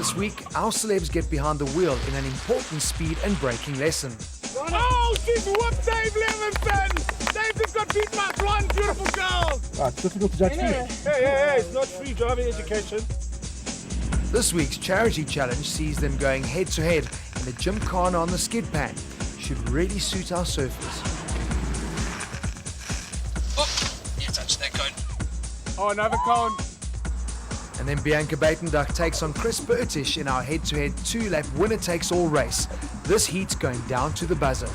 This week, our celebs get behind the wheel in an important speed and braking lesson. Oh, she's whooped Dave Levinson! Dave just got beat by blonde, beautiful girl! It's difficult to judge speed. Hey, it's not free driving education. This week's charity challenge sees them going head-to-head in a gymkhana on the skid pan. Should really suit our surfers. Oh, you touched that cone. Oh, another cone. And then Bianca Buitendag takes on Chris Bertish in our head-to-head 2-lap winner-takes-all race. This heat's going down to the buzzer.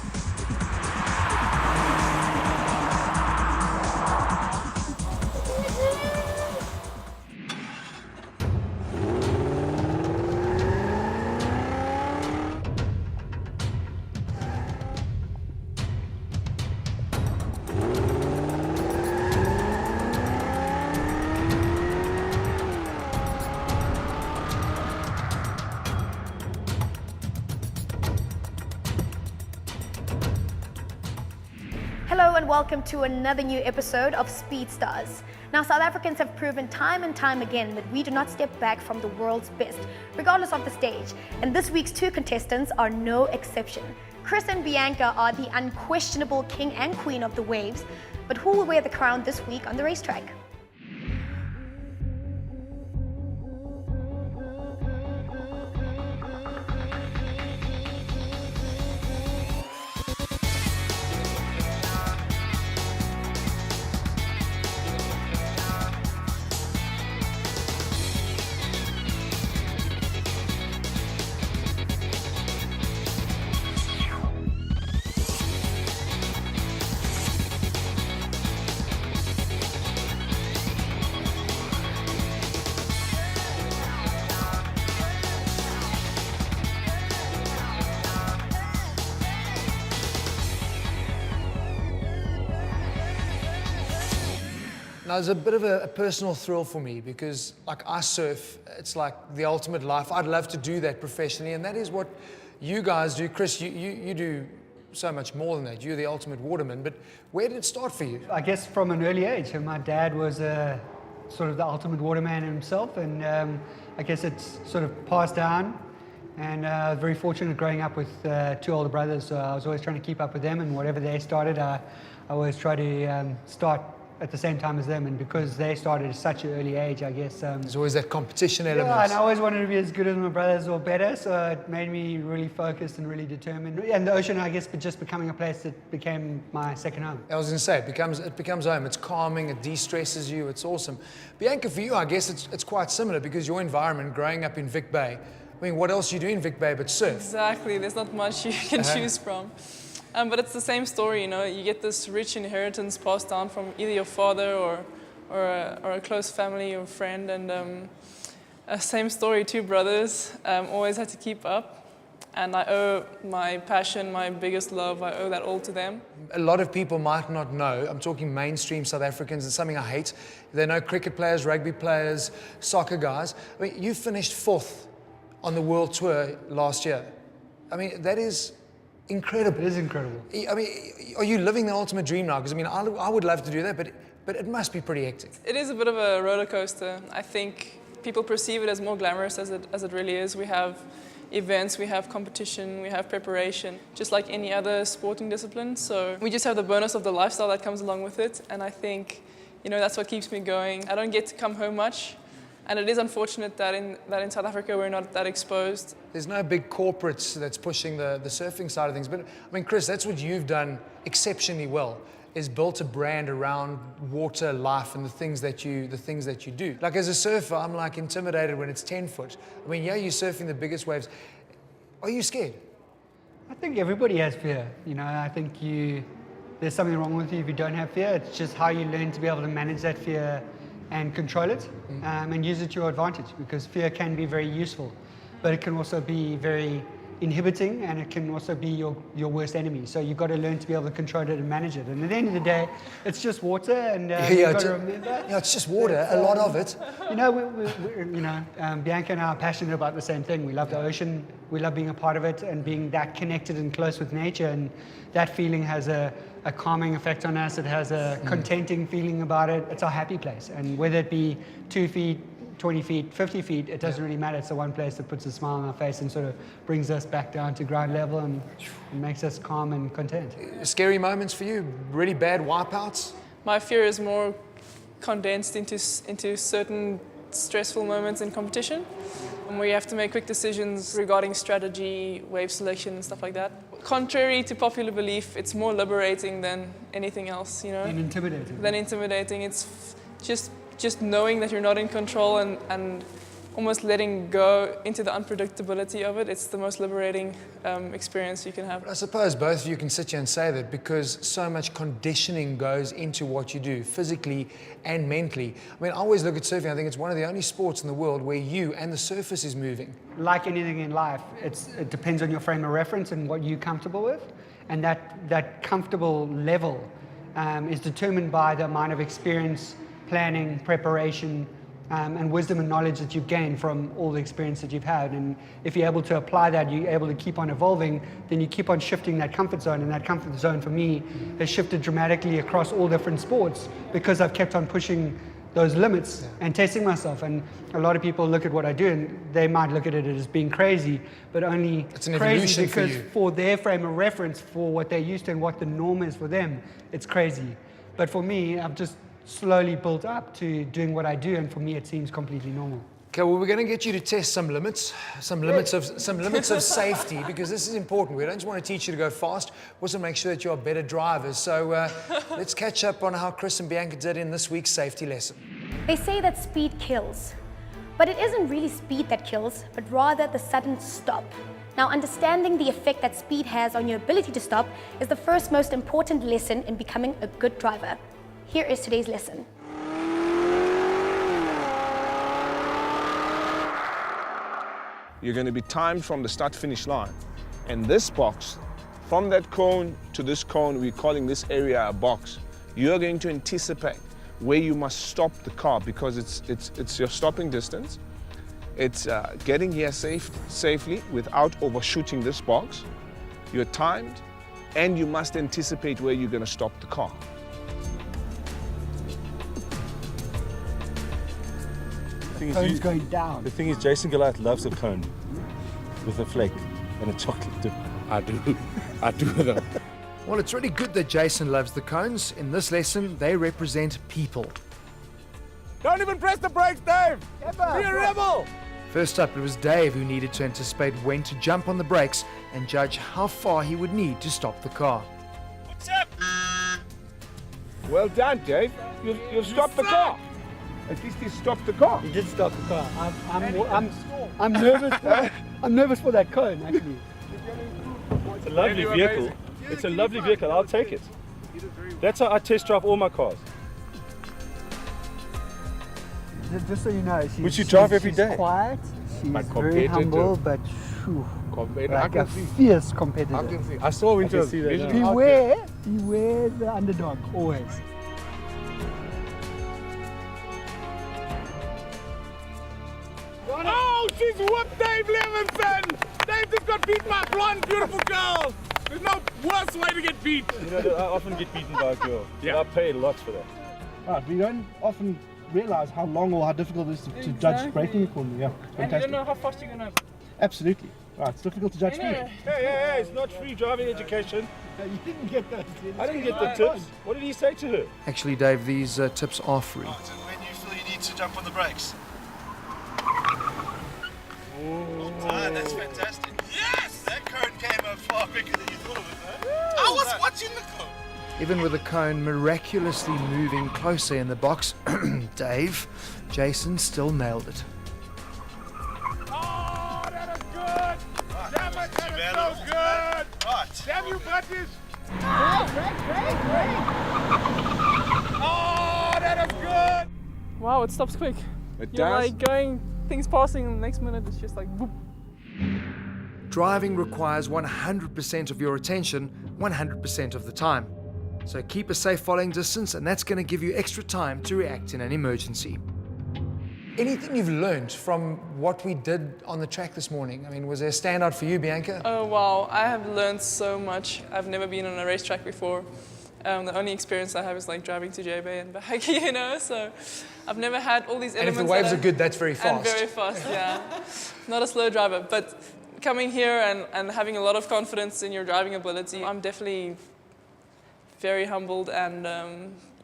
Hello and welcome to another new episode of Speed Stars. Now, South Africans have proven time and time again that we do not step back from the world's best, regardless of the stage. And this week's two contestants are no exception. Chris and Bianca are the unquestionable king and queen of the waves, but who will wear the crown this week on the racetrack? Now, there's a bit of a personal thrill for me because, like, I surf, it's like the ultimate life. I'd love to do that professionally, and that is what you guys do. Chris, you do so much more than that. You're the ultimate waterman, but where did it start for you? I guess from an early age. My dad was sort of the ultimate waterman himself, and I guess it's sort of passed down. And I was very fortunate growing up with two older brothers, so I was always trying to keep up with them, and whatever they started, I always try to start at the same time as them, and because they started at such an early age, I guess. There's always that competition element. Yeah, and I always wanted to be as good as my brothers or better, so it made me really focused and really determined. And the ocean, I guess, just becoming a place that became my second home. I was going to say, it becomes home. It's calming, it de-stresses you, it's awesome. Bianca, for you, I guess it's quite similar because your environment, growing up in Vic Bay, I mean, what else do you do in Vic Bay but surf? Exactly, there's not much you can choose from. But it's the same story, you know, you get this rich inheritance passed down from either your father or a close family or friend, and same story, two brothers, always had to keep up, and I owe my passion, my biggest love, I owe that all to them. A lot of people might not know, I'm talking mainstream South Africans, it's something I hate. They know cricket players, rugby players, soccer guys. I mean, you finished 4th on the world tour last year. I mean, that is incredible. It is incredible. I mean, are you living the ultimate dream now? Because I mean, I would love to do that, but it must be pretty hectic. It is a bit of a roller coaster. I think people perceive it as more glamorous as it really is. We have events, we have competition, we have preparation, just like any other sporting discipline. So we just have the bonus of the lifestyle that comes along with it, and I think, you know, that's what keeps me going. I don't get to come home much. And it is unfortunate that in South Africa we're not that exposed. There's no big corporates that's pushing the surfing side of things. But I mean, Chris, that's what you've done exceptionally well, is built a brand around water life and the things that you do. Like as a surfer, I'm like intimidated when it's 10 foot. I mean, yeah, you're surfing the biggest waves. Are you scared? I think everybody has fear. You know, I think there's something wrong with you if you don't have fear. It's just how you learn to be able to manage that fear and control it and use it to your advantage, because fear can be very useful, but it can also be very inhibiting, and it can also be your worst enemy. So you've got to learn to be able to control it and manage it. And at the end of the day, it's just water, and you've got to remember. Yeah, it's just water, a lot of it. You know, Bianca and I are passionate about the same thing. We love the ocean, we love being a part of it, and being that connected and close with nature, and that feeling has a calming effect on us. It has a contenting feeling about it. It's our happy place, and whether it be 2 feet, 20 feet, 50 feet, it doesn't really matter. It's the one place that puts a smile on our face and sort of brings us back down to ground level and makes us calm and content. Scary moments for you? Really bad wipeouts? My fear is more condensed into certain stressful moments in competition, where you have to make quick decisions regarding strategy, wave selection, and stuff like that. Contrary to popular belief, it's more liberating than anything else, you know? And intimidating. Than intimidating. It's just knowing that you're not in control and almost letting go into the unpredictability of it. It's the most liberating experience you can have. I suppose both of you can sit here and say that because so much conditioning goes into what you do, physically and mentally. I mean, I always look at surfing, I think it's one of the only sports in the world where you and the surface is moving. Like anything in life, it depends on your frame of reference and what you're comfortable with. And that comfortable level is determined by the amount of experience, planning, preparation, and wisdom and knowledge that you've gained from all the experience that you've had. And if you're able to apply that, you're able to keep on evolving, then you keep on shifting that comfort zone. And that comfort zone for me has shifted dramatically across all different sports because I've kept on pushing those limits and testing myself. And a lot of people look at what I do and they might look at it as being crazy, but only It's an crazy evolution for because you. for their frame of reference, for what they're used to and what the norm is for them, it's crazy. But for me, I've just slowly built up to doing what I do, and for me it seems completely normal. Okay, well, we're going to get you to test some limits of safety, because this is important. We don't just want to teach you to go fast, we also make sure that you're better drivers. So let's catch up on how Chris and Bianca did in this week's safety lesson. They say that speed kills, but it isn't really speed that kills, but rather the sudden stop. Now, understanding the effect that speed has on your ability to stop is the first most important lesson in becoming a good driver. Here is today's lesson. You're going to be timed from the start-finish line. And this box, from that cone to this cone, we're calling this area a box. You're going to anticipate where you must stop the car because it's your stopping distance. It's getting here safely without overshooting this box. You're timed, and you must anticipate where you're going to stop the car. Cone's going down. The thing is, Jason Goliath loves a cone with a flake and a chocolate dip. I do them. Well, it's really good that Jason loves the cones. In this lesson, they represent people. Don't even press the brakes, Dave! Be a rebel! First up, it was Dave who needed to anticipate when to jump on the brakes and judge how far he would need to stop the car. What's up? Well done, Dave. You've stopped the car. At least you stopped the car. You did stop the car. I'm nervous. I'm nervous for that cone, actually. It's a lovely vehicle. It's a lovely vehicle. I'll take it. That's how I test drive all my cars. Just so you know, Which you drive every day. She's quiet. She's But very humble, but like a fierce competitor. I saw Winter. Beware the underdog, always. Oh, she's whooped Dave Levinson! Dave just got beat by a blonde, beautiful girl! There's no worse way to get beat. You know, I often get beaten by a girl. Yeah. I pay lots for that. Right, we don't often realize how long or how difficult it is to judge braking accordingly. Yeah, And you don't know how fast you're going to... absolutely. Right, it's difficult to judge speed. Hey, it's not free driving education. You didn't get that. I didn't get the tips. What did he say to her? Actually, Dave, these tips are free. And when you feel you need to jump on the brakes. That's fantastic. Yes! That cone came up far quicker than you thought of it, though. I was watching the cone. Even with the cone miraculously moving closer in the box, Dave, Jason still nailed it. Oh, that is good! Damn it, that is so good! Right. Damn you, Bertish! Oh, that is good! Wow, it stops quick. It You're does. like going, things passing, and the next minute it's just like boop. Driving requires 100% of your attention 100% of the time. So keep a safe following distance, and that's going to give you extra time to react in an emergency. Anything you've learned from what we did on the track this morning? I mean, was there a standout for you, Bianca? Oh wow, I have learned so much. I've never been on a racetrack before. The only experience I have is like driving to J-Bay and back, you know, so I've never had all these And elements. if the waves are good, that's very fast. And very fast, yeah. Not a slow driver, but coming here and having a lot of confidence in your driving ability, I'm definitely very humbled and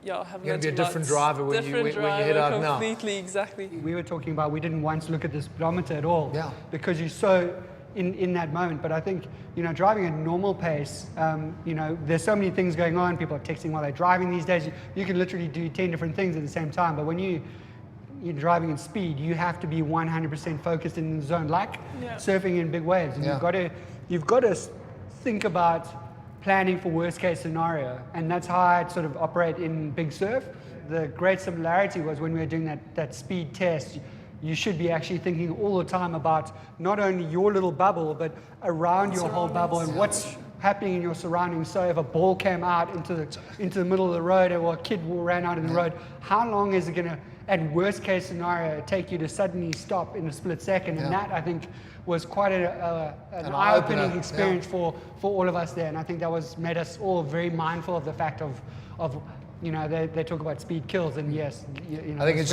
yeah, have You're going learned to be a different driver when you head out now. Completely, exactly. We were talking about we didn't once look at the speedometer at all, Yeah. because you're so in that moment. But I think, you know, driving at normal pace, you know, there's so many things going on. People are texting while they're driving these days. You can literally do 10 different things at the same time. But when you're driving in speed, you have to be 100% focused in the zone, like surfing in big waves. And you've got to think about planning for worst case scenario, and that's how I sort of operate in big surf. The great similarity was when we were doing that speed test, you should be actually thinking all the time about not only your little bubble, but around your whole bubble and what's happening in your surroundings. So if a ball came out into the middle of the road, or a kid ran out in the road, how long is it going to, at worst case scenario, take you to suddenly stop in a split second? And that, I think, was quite an eye-opening experience for all of us there. And I think that made us all very mindful of the fact of you know, they talk about speed kills, and yes, you know, I think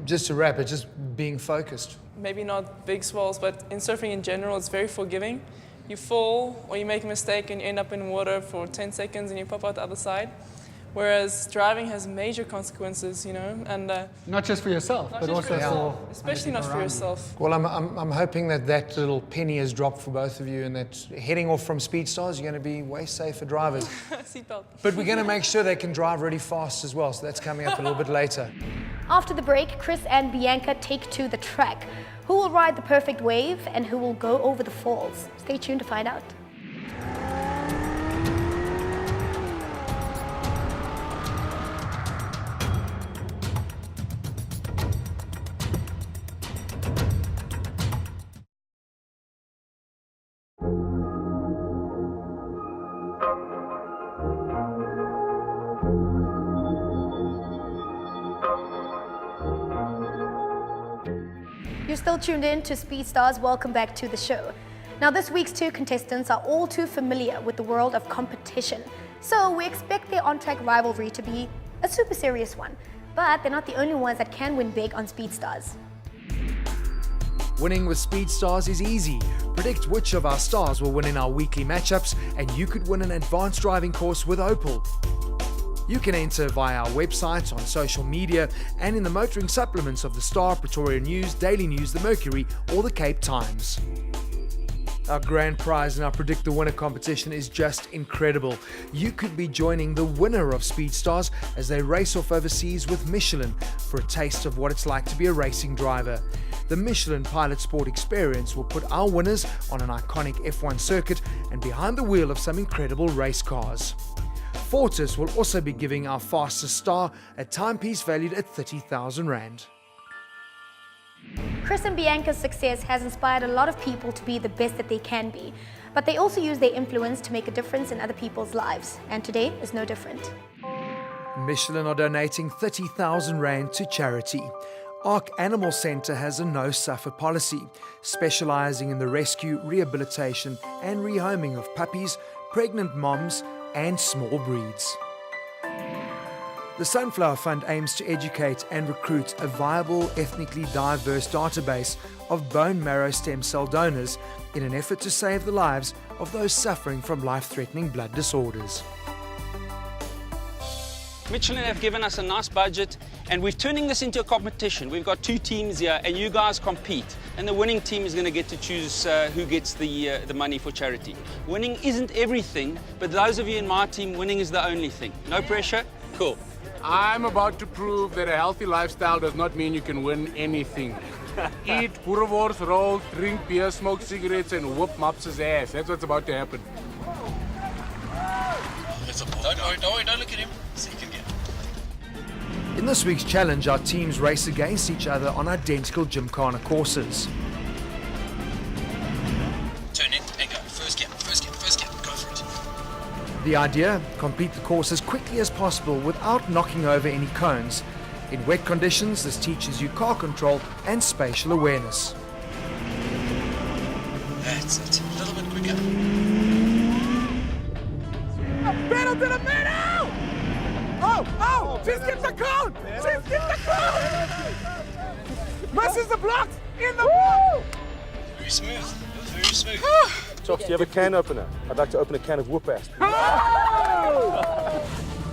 just to wrap it, just being focused. Maybe not big swells, but in surfing in general, it's very forgiving. You fall or you make a mistake and you end up in water for 10 seconds and you pop out the other side. Whereas driving has major consequences, you know, and not just for yourself, but also for especially not for yourself. Well, I'm hoping that little penny has dropped for both of you, and that heading off from Speedstars, you're going to be way safer drivers. Seatbelt. But we're going to make sure they can drive really fast as well, so that's coming up a little bit later. After the break, Chris and Bianca take to the track. Who will ride the perfect wave and who will go over the falls? Stay tuned to find out. You're still tuned in to Speedstars. Welcome back to the show. Now, this week's two contestants are all too familiar with the world of competition, so we expect their on-track rivalry to be a super serious one. But they're not the only ones that can win big on Speedstars. Winning with Speedstars is easy. Predict which of our stars will win in our weekly matchups, and you could win an advanced driving course with Opel. You can enter via our website, on social media, and in the motoring supplements of the Star, Pretoria News, Daily News, the Mercury, or the Cape Times. Our grand prize in our Predict the Winner competition is just incredible. You could be joining the winner of Speedstars as they race off overseas with Michelin for a taste of what it's like to be a racing driver. The Michelin Pilot Sport experience will put our winners on an iconic F1 circuit and behind the wheel of some incredible race cars. Fortis will also be giving our fastest star a timepiece valued at 30,000 Rand. Chris and Bianca's success has inspired a lot of people to be the best that they can be, but they also use their influence to make a difference in other people's lives, and today is no different. Michelin are donating 30,000 Rand to charity. Ark Animal Centre has a no-suffer policy, specialising in the rescue, rehabilitation and rehoming of puppies, pregnant moms and small breeds. The Sunflower Fund aims to educate and recruit a viable, ethnically diverse database of bone marrow stem cell donors in an effort to save the lives of those suffering from life-threatening blood disorders. Michelin have given us a nice budget and we're turning this into a competition. We've got two teams here and you guys compete and the winning team is going to get to choose who gets the money for charity. Winning isn't everything, but those of you in my team, winning is the only thing. No pressure? Cool. I'm about to prove that a healthy lifestyle does not mean you can win anything. Eat boerewors, roll, drink beer, smoke cigarettes and whoop Mops's ass. That's what's about to happen. Don't worry, don't look at him. Second gear. In this week's challenge, our teams race against each other on identical Gymkhana courses. Turn in and go. First gear, go for it. The idea, complete the course as quickly as possible without knocking over any cones. In wet conditions, this teaches you car control and spatial awareness. That's it. A little bit quicker. A to the middle! Oh! Just get the cone! Just get the cone! Misses the blocks! In the block! Very smooth. Very smooth. Chops, do you have a can opener? I'd like to open a can of whoop ass.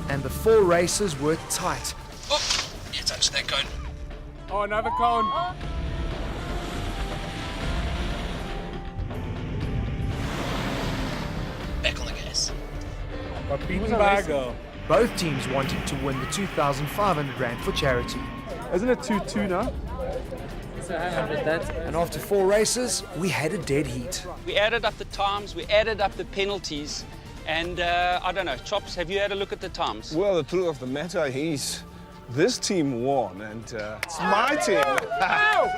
And the 4 racers worked tight. Oh, yeah, touch that cone. Oh, another cone. Back on the gas. Got beaten by a girl. Both teams wanted to win the 2,500 Rand for charity. Isn't it 2-2 now? And after 4 races, we had a dead heat. We added up the times, we added up the penalties, and I don't know, Chops, have you had a look at the times? Well, the truth of the matter is, this team won, and it's my team. I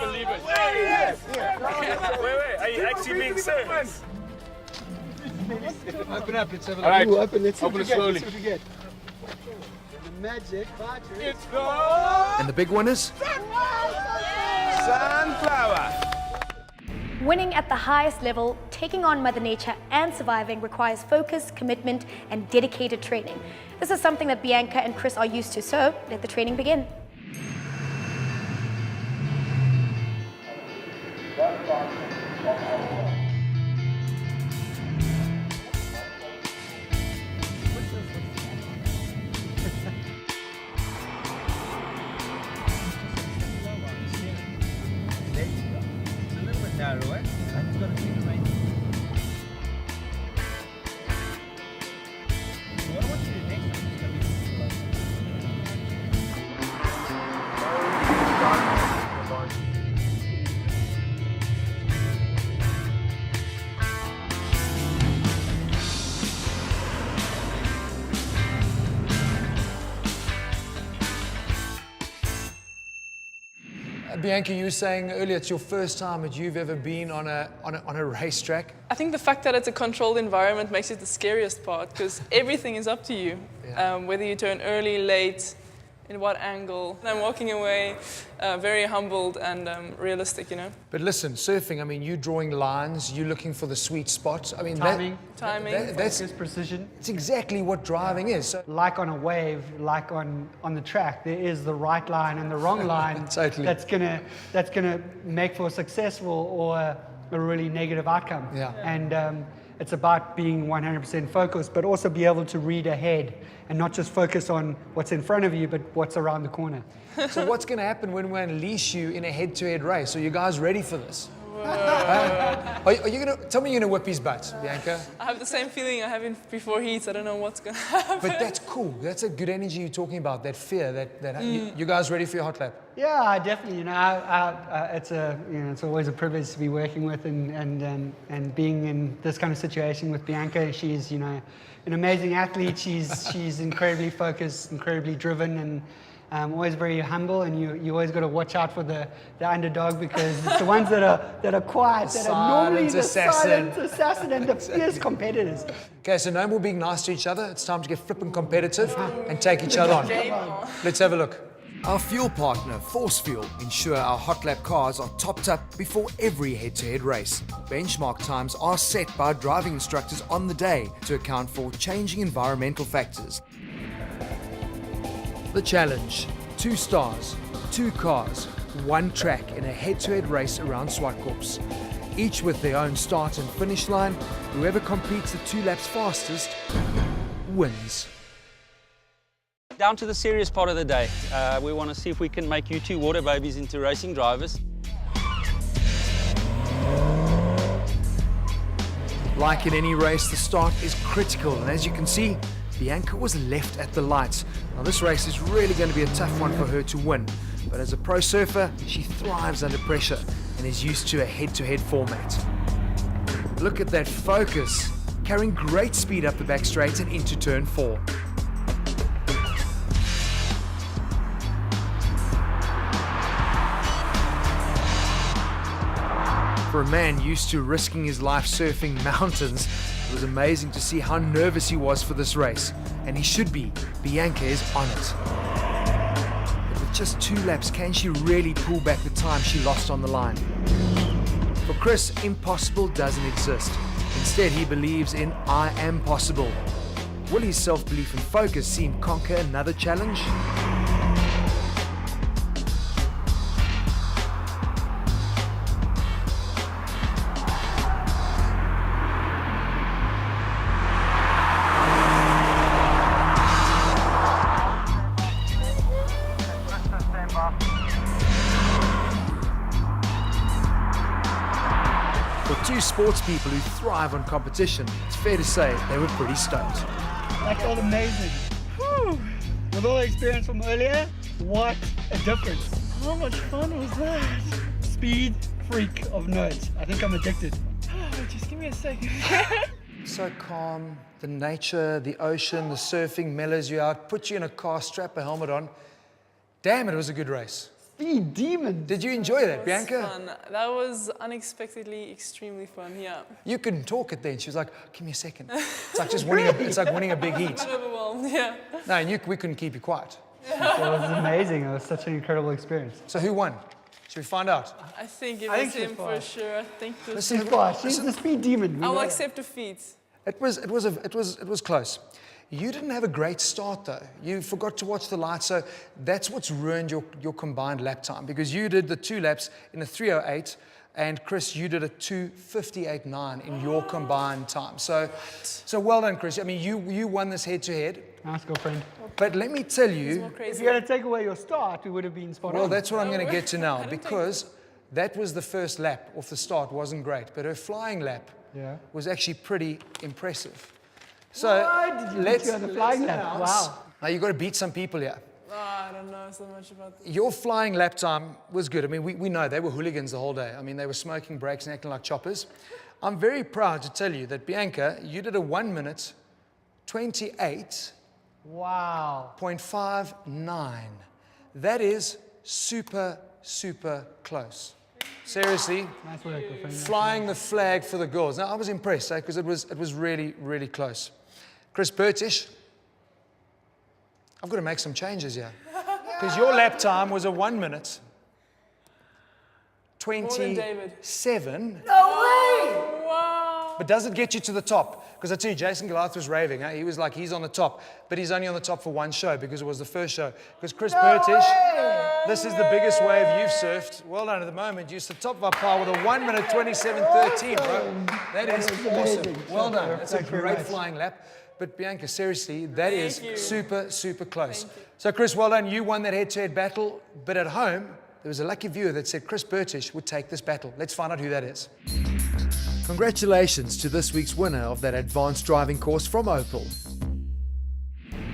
believe it. Wait, are you actually being serious? Open up, let's have a look. All right, Open it slowly. Let's see what we get. The magic battery. It's gone! And the big winners? Sunflower. Winning at the highest level, taking on Mother Nature and surviving requires focus, commitment, and dedicated training. This is something that Bianca and Chris are used to, so let the training begin. Bianca, you were saying earlier it's your first time that you've ever been on a racetrack. I think the fact that it's a controlled environment makes it the scariest part because everything is up to you. Yeah. Whether you turn early, late, in what angle. And I'm walking away very humbled and realistic, you know. But listen, surfing, I mean, you're drawing lines, you're looking for the sweet spots. I mean, Timing. that's Focus, precision. it's exactly what driving is. So, Like on a wave, like on the track, there is the right line and the wrong line. Totally. That's gonna make for a successful or a really negative outcome. Yeah. And it's about being 100% focused, but also be able to read ahead and not just focus on what's in front of you, but what's around the corner. so what's going to happen when we unleash you in a head-to-head race? Are you guys ready for this? Are you gonna tell me you're gonna whip his butt, Bianca? I have the same feeling I have before heats. I don't know what's going to happen. But that's cool. That's a good energy you're talking about. That fear. You guys ready for your hot lap? Yeah, definitely. You know, it's always a privilege to be working with and being in this kind of situation with Bianca. She's an amazing athlete. She's incredibly focused, incredibly driven, and always very humble. And you always got to watch out for the underdog because it's the ones that are quiet, that are normally the silent assassin and the fierce competitors. Okay, so no more being nice to each other. It's time to get flippin' competitive and take each other on. Let's have a look. Our fuel partner, Force Fuel, ensure our hot lap cars are topped up before every head-to-head race. Benchmark times are set by driving instructors on the day to account for changing environmental factors. The challenge: 2 stars, 2 cars, 1 track in a head-to-head race around Swartkorps. Each with their own start and finish line. Whoever completes the 2 laps fastest wins. Down to the serious part of the day. We want to see if we can make you 2 water babies into racing drivers. Like in any race, the start is critical, and as you can see, Bianca was left at the lights. Now this race is really going to be a tough one for her to win, but as a pro surfer, she thrives under pressure and is used to a head-to-head format. Look at that focus, carrying great speed up the back straight and into turn 4. For a man used to risking his life surfing mountains, it was amazing to see how nervous he was for this race. And he should be. Bianca is on it. But with just 2 laps, can she really pull back the time she lost on the line? For Chris, impossible doesn't exist. Instead, he believes in I am possible. Will his self-belief and focus see him conquer another challenge? For two sports people who thrive on competition, it's fair to say they were pretty stoked. That felt amazing. Whew. With all the experience from earlier, what a difference. How much fun was that? Speed freak of nerds. I think I'm addicted. Just give me a second. So calm, the nature, the ocean, the surfing mellows you out, puts you in a car, strap a helmet on. Damn, it was a good race. Speed demon. Did you enjoy that, It was Bianca? fun. That was unexpectedly extremely fun, yeah. You couldn't talk it then. She was like, give me a second. It's like just winning a big heat. A bit overwhelmed, yeah. No, and we couldn't keep you quiet. It was amazing. It was such an incredible experience. So who won? Should we find out? I think it I was think him she's for fine. sure. I think it was She's fast. She's the speed demon. We I will know accept defeat. It was close. You didn't have a great start though. You forgot to watch the lights, so that's what's ruined your combined lap time, because you did the 2 laps in a 3:08, and Chris, you did a 2:58.9 in your combined time. So well done, Chris. I mean, you won this head to head. Nice girlfriend. But let me tell you, More If crazy. you're going to take away your start, we would have been spot well, on. that's what I'm going to get to now, because that was the first lap off the start, wasn't great, but her flying lap Yeah. was actually pretty impressive. So What? Did you have the flying lap? Wow. Now you've got to beat some people here. Oh, I don't know so much about this. Your flying lap time was good. I mean, we know they were hooligans the whole day. I mean, they were smoking brakes and acting like choppers. I'm very proud to tell you that, Bianca, you did a 1 minute 28.59. Wow. That is super, super close. Seriously, Nice work, girlfriend. flying the flag for the girls. Now, I was impressed because it was really, really close. Chris Bertish, I've got to make some changes here. Because your lap time was a 1 minute More than David. 27. Wow. But does it get you to the top? Because I tell you, Jason Goliath was raving. Huh? He was like, he's on the top. But he's only on the top for one show because it was the first show. Because Chris Bertish, this is the biggest wave you've surfed. Well done at the moment. You're the top of our pile with a 1 minute 27.13, bro. That is awesome. Well done. That's a great flying lap. But Bianca, seriously, that is super, super close. So Chris, well done. You won that head-to-head battle. But at home, there was a lucky viewer that said Chris Bertish would take this battle. Let's find out who that is. Congratulations to this week's winner of that advanced driving course from Opel.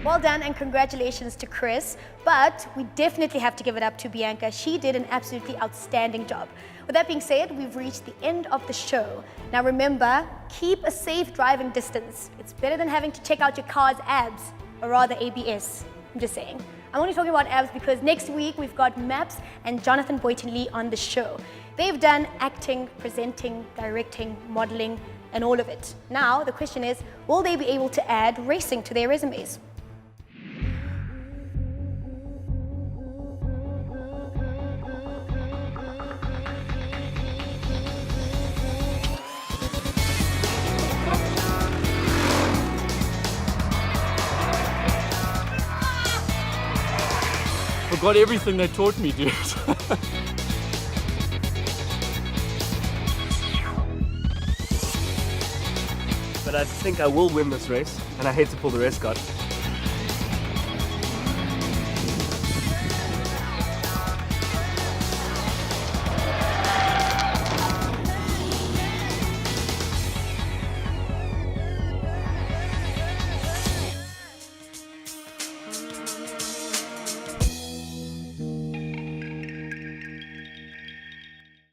Well done and congratulations to Chris, but we definitely have to give it up to Bianca. She did an absolutely outstanding job. With that being said, we've reached the end of the show. Now remember, keep a safe driving distance. It's better than having to check out your car's abs, or rather ABS. I'm just saying. I'm only talking about abs because next week we've got Maps and Jonathan Buitendag on the show. They've done acting, presenting, directing, modeling, and all of it. Now the question is, will they be able to add racing to their resumes? Forgot everything they taught me, dude. But I think I will win this race, and I hate to pull the rest card.